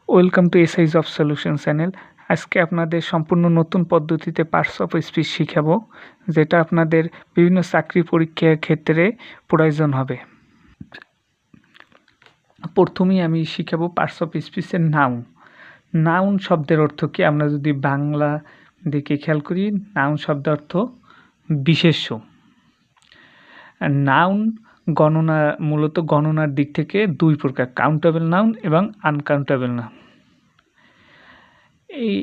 Welcome to ace of solution channel. আজকে আপনাদের সম্পূর্ণ নতুন পদ্ধতিতে পার্টস অফ স্পিচ শিখাবো, যেটা আপনাদের বিভিন্ন চাকরি পরীক্ষার ক্ষেত্রে প্রয়োজন হবে। প্রথমেই আমি শিখাবো পার্টস অফ স্পিচের নাউন। নাউন শব্দের অর্থ কি? আমরা যদি বাংলা দিকে খেয়াল করি, নাউন শব্দের অর্থ বিশেষ্য। নাউন গণনা মূলত গণনার দিক থেকে দুই প্রকার, কাউন্টেবল নাউন এবং আনকাউন্টেবল নাউন। এই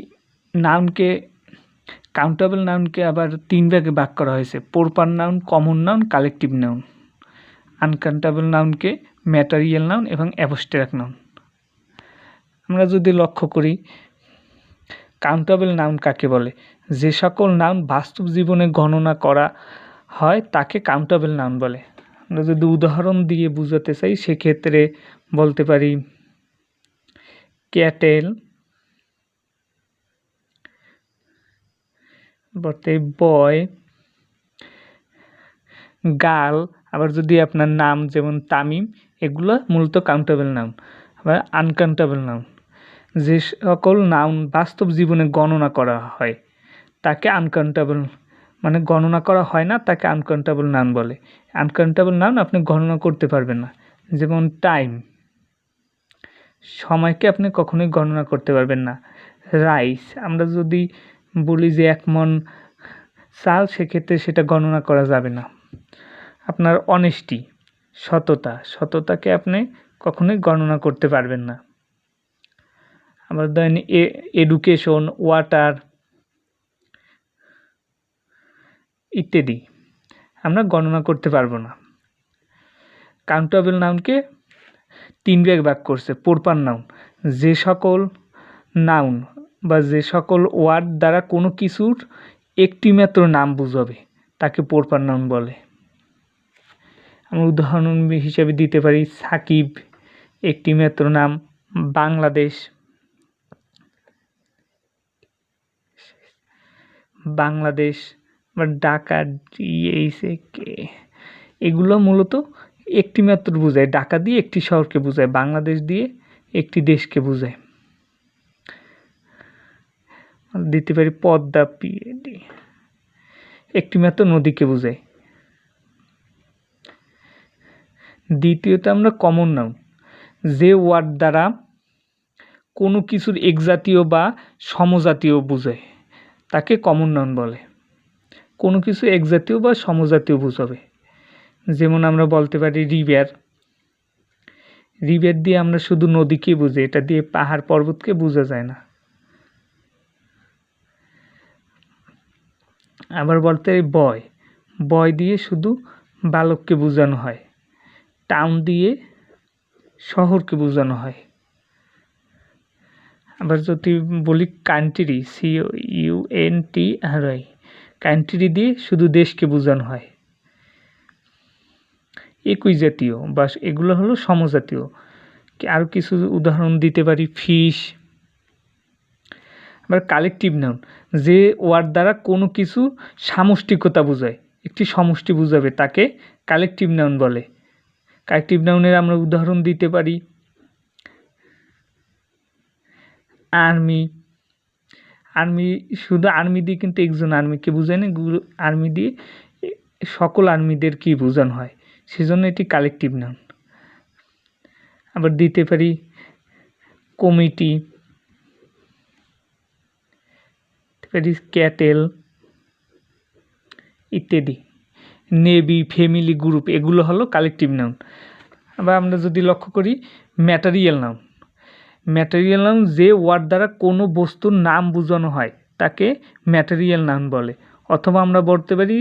কাউন্টেবল নাউনকে আবার তিন ভাগে ভাগ করা হয়েছে: proper noun, common noun, collective noun. Uncountable নাউনকে ম্যাটেরিয়াল নাউন এবং অ্যাবস্ট্রাক্ট নাউন। আমরা যদি লক্ষ্য করি, কাউন্টেবল নাউন কাকে বলে? যে সকল নাউন বাস্তব জীবনে গণনা করা হয় তাকে কাউন্টেবল নাউন বলে। আমরা যদি উদাহরণ দিয়ে বোঝাতে চাই, সেক্ষেত্রে বলতে পারি ক্যাটেল, বয়, গার্ল। আবার যদি আপনার নাম যেমন তামিম, এগুলো মূলত কাউন্টেবল নাউন। আবার আনকাউন্টেবল নাউন, যে সকল নাউন বাস্তব জীবনে গণনা করা হয় তাকে আনকাউন্টেবল, মানে গণনা করা হয় না, তাকে আনকাউন্টেবল নাউন বলে। আনকাউন্টেবল নাউন আপনি গণনা করতে পারবেন না, যেমন টাইম, সময়কে আপনি কখনোই গণনা করতে পারবেন না। রাইস, আমরা যদি বলি যে 1 মণ চাল, সেক্ষেত্রে সেটা গণনা করা যাবে না। আপনার অনেস্টি, সততাকে আপনি কখনোই গণনা করতে পারবেন না। আবার ধরেন এডুকেশন, ওয়াটার ইত্যাদি আমরা গণনা করতে পারবো না। কাউন্টেবল নাউনকে তিন ভাগ করছে: প্রপার নাউন, যে সকল নাউন বা যে সকল ওয়ার্ড দ্বারা কোনো কিছুর একটি মাত্র নাম বোঝাবে তাকে প্রপার নাউন বলে। আমরা উদাহরণ হিসেবে দিতে পারি সাকিব একটি মাত্র নাম, বাংলাদেশ, বা ঢাকা, এগুলো মূলত একটি মাত্র বোঝায়। ঢাকা দিয়ে একটি শহরকে বোঝায়, বাংলাদেশ দিয়ে একটি দেশকে বোঝায়। দিতে পারি পদ্মা, একটি মাত্র নদীকে বোঝায়। দ্বিতীয়ত আমরা কমন নাউন, যে ওয়ার্ড দ্বারা কোনো কিছুর একজাতীয় বা সমজাতীয় বোঝায় তাকে কমন নাউন বলে। কোনো কিছু একজাতীয় বা সমজাতীয় বোঝাবে, যেমন আমরা বলতে পারি রিভার দিয়ে আমরা শুধু নদীকে বুঝি, এটা দিয়ে পাহাড় পর্বতকে বোঝা যায় না। আবার বলতে বয় দিয়ে শুধু বালককে বোঝানো হয়। টাউন দিয়ে শহরকে বোঝানো হয়। আবার যদি বলি কান্ট্রি, COUNTRY, কান্ট্রি দিয়ে শুধু দেশকে বোঝানো হয়। একই জাতীয় বা এগুলো হলো সমজাতীয়। আরও কিছু উদাহরণ দিতে পারি ফিশ। আবার কালেকটিভ নাউন, যে ওয়ার্ড দ্বারা কোনো কিছু সামষ্টিকতা বোঝায়, একটি সমষ্টি বোঝাবে, তাকে কালেকটিভ নাউন বলে। কালেকটিভ নাউনের আমরা উদাহরণ দিতে পারি আর্মি। শুধু আর্মি দিয়ে কিন্তু একজন আর্মিকে বোঝায় না, আর্মি দিয়ে সকল আর্মিদের কি বোঝানো হয়, সেজন্য এটি কালেকটিভ নাউন। আবার দিতে পারি কমিটি, ক্যাটেল ইত্যাদি। নেভি, ফ্যামিলি, গ্রুপ, এগুলো হলো কালেকটিভ নাউন। আবার আমরা যদি লক্ষ্য করি ম্যাটেরিয়াল নাউন, যে ওয়ার্ড দ্বারা কোনো বস্তুর নাম বোঝানো হয় তাকে ম্যাটেরিয়াল নাউন বলে। অথবা আমরা বলতে পারি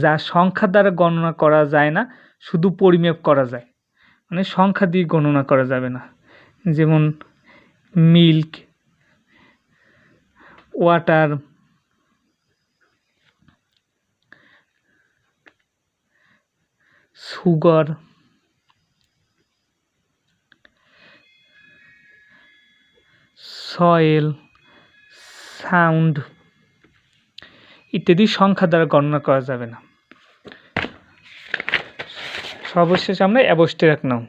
যা সংখ্যা দ্বারা গণনা করা যায় না, শুধু পরিমাপ করা যায়, মানে সংখ্যা দিয়ে গণনা করা যাবে না, যেমন milk, water, sugar, soil, sound ইত্যাদি সংখ্যা দ্বারা গণনা করা যাবে না। সর্বশেষ আমরা অ্যাবস্ট্রাক্ট নাউন,